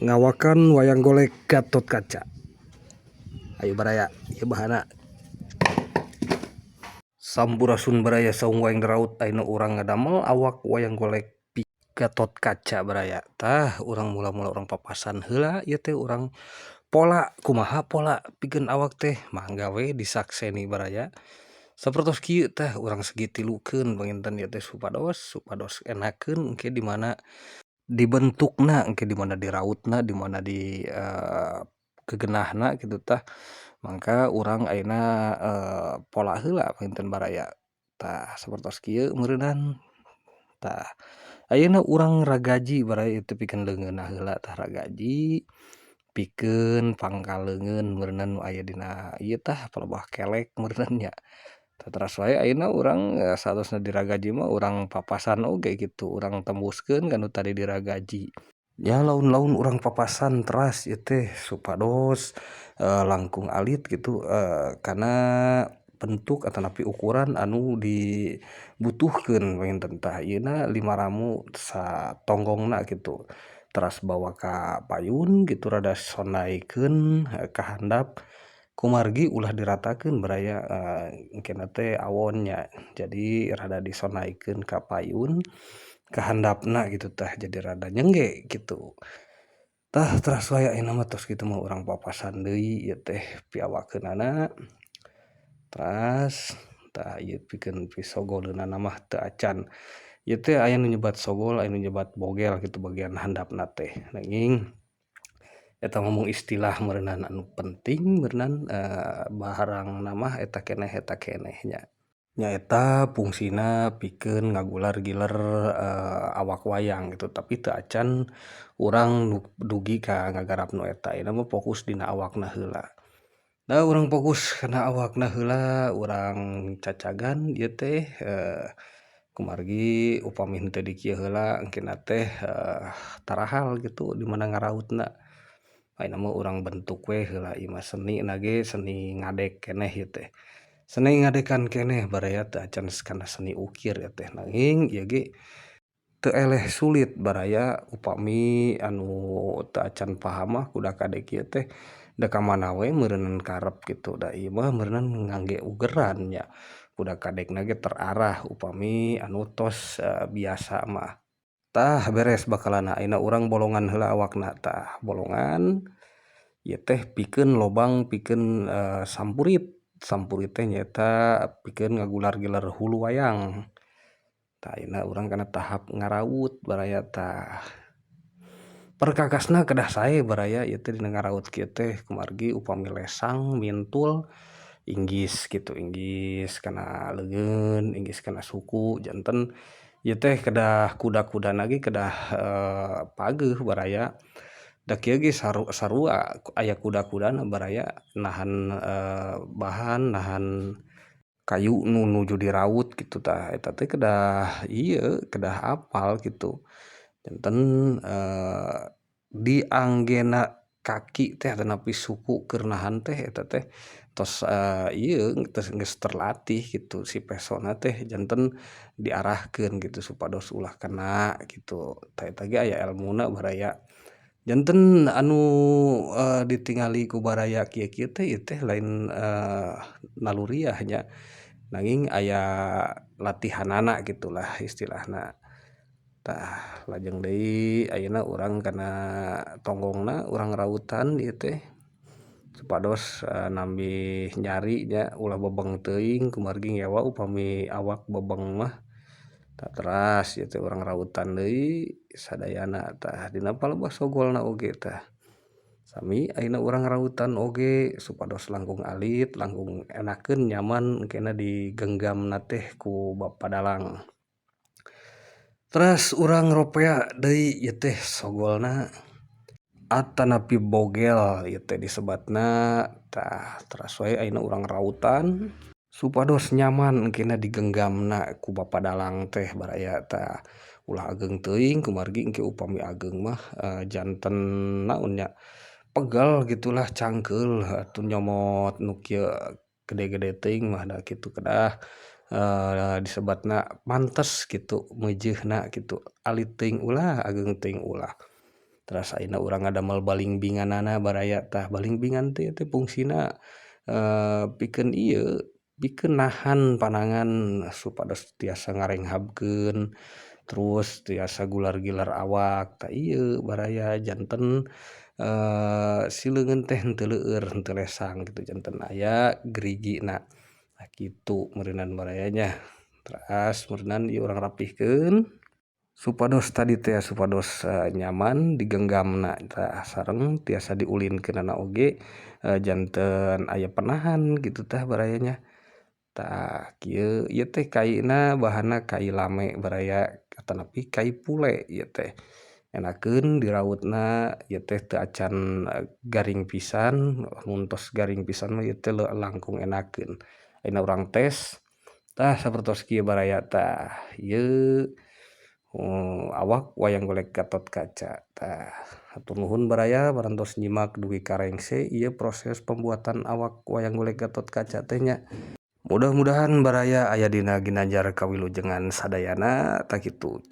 Ngawakan wayang golek Gatot Kaca. Ayo baraya, ieu bahana. Sampurasun baraya saung wayang daraut ayeuna urang ngadamel awak wayang golek Gatot Kaca baraya. Tah urang mula-mula urang papasan heula ieu teh urang pola kumaha pola pikeun awak teh mangga we disakseni baraya. Sapertos kieu tah urang sagitilukeun panginten ieu teh supados enakeun engke di mana dibentukna engke di mana dirautna di mana di kegenahna kitu tah mangka urang ayeuna pola heula panginten baraya tah sapertos kieu meureunan tah ayeuna urang ragaji baraya teu pikeun leungeunna heula tah ragaji pikeun pangkal leungeun meureunan nu aya dina ieu tah palebah kelek meureunan nya tah teras wae ayeuna urang saatosna diragaji mah urang papasan oge kitu urang tembuskeun ka nu tadi diragaji. Ya laun-laun urang papasan teras ieu teh supados langkung alit gitu kana bentuk atanapi ukuran anu dibutuhkeun panginten tah ayeuna lima ramu satonggongna kitu teras bawa ka payun gitu rada sondaikeun ka handap kumargi ulah diratakeun baraya engkena teh awon nya jadi rada disondaikeun ka payun ka handapna gitu tah jadi rada nyengge gitu. Tah teras wae ayeuna mah tos kitu mah urang papasan deui ieu teh piawakeunana teras tah ieu pikeun pisogoleunana mah teu acan. Ieu teh aya nu nyebat sogol aya nu nyebat bogel gitu bagian handapna teh nanging eta ngomong istilah meureunan anu penting meureunan barangna mah eta keneh nya. Nyaeta fungsina pikeun ngagular-giler awak wayang gitu tapi teu acan urang dugi ka ngagarap nu eta ayeuna mah fokus dina awakna heula. Da urang fokus kana awakna heula urang cacagan ieu teh kumargi upami henteu di kieu heula engkena teh tarahal gitu di mana ngarautna. Ayeuna mah urang bentuk we heula ieu mah seni na ge seni ngadek keneh ieu teh. Seni ngadekan keneh baraya teu acan kana seni ukir ya teh nanging ieu ge teu eleh sulit baraya upami anu teu acan paham mah kuda kadek ieu teh da ka mana we meureunan karep gitu da ieu mah meureunan ngangge ugeran nya kuda kadekna ge terarah upami anu tos biasa mah. Tah beres bakalana ayeuna urang bolongan heula awakna tah bolongan ieu teh pikeun lobang pikeun sampurit. Sampurit teh nyaeta pikeun ngagular-gilar hulu wayang. Tah ayeuna urang kana tahap ngaraut baraya tah. Perkakasna kedah sae baraya ieu teh dina ngaraut kieu teh kumargi upami lesang mintul inggis gitu inggis kana leungeun inggis kana suku janten ieu teh kedah kuda-kudana ge kedah pageuh baraya da kieu ge sarua aya kuda-kudana baraya nahan bahan nahan kayu nu nuju diraut gitu tah eta teh kedah ieu kedah apal gitu janten di anggena kaki teh atanapi suku keur nahan teh eta teh tos ieu geus terlatih gitu si pesona teh janten diarahkeun gitu supados ulah kena gitu tah eta ge aya elmuna baraya. Janten anu ditingali ku baraya kieu-kieu teh ieu teh lain naluriah nya nanging aya latihanana gitulah istilahna. Tah lajeng deui ayeuna urang kana tonggongna urang rautan ieu teh supados nambih nyari nya ulah bebeng teuing kumargi ngewa upami awak bebeng mah. Tah teras ieu teh urang rautan deui sadayana tah dina palebah sogolna oge tah. Sami ayeuna urang rautan oge supados langkung alit langkung enakeun nyaman engkena digenggam teh ku padalang. Teras urang ropea deui ieu teh sogolna atanapi bogel ieu teh disebatna tah teras wae ayeuna urang rautan supados nyaman engkena digenggamna ku bapadalang teh baraya tah ulah ageng teuing kumargi engke upami ageng mah janten naon nya pegel gitulah cangkeul atuh nyomot nu kieu gede-gede teuing mah da kitu kedah disebatna mantes gitu meujeunna gitu alit teuing ulah ageng teuing ulah. Terus ayeuna urang ngadamel balingbinganana baraya tah balingbingan teh fungsina pikeun ieu pikeun nahan panangan supados tiasa ngarenghabkeun terus tiasa gular-gilar awak tah ieu baraya janten sileungeun teh henteu leueur henteu lesang gitu janten aya gerigina kitu meureunan baraya nya. Teras meureunan ieu urang rapihkeun supados tadi teh supados nyaman digenggam tah sareng tiasa diulinkeunana oge janten aya penahan gitu tah baraya nya. Tah kieu ieu teh kaina bahanna kai lame baraya atanapi kai pule ieu teh. Enakeun dirautna ieu teh teu acan garing pisan mun tos garing pisan mah ieu teh langkung enakeun. Ayeuna urang tes tah sapertos kieu baraya tah ieu awak wayang golek Gatotkaca. Tah hatur nuhun baraya parantos nyimak dugi karengse ieu proses pembuatan awak wayang golek Gatotkaca teh nya. Mudah-mudahan baraya aya dina ginanjar kawilujengan sadayana tah kitu.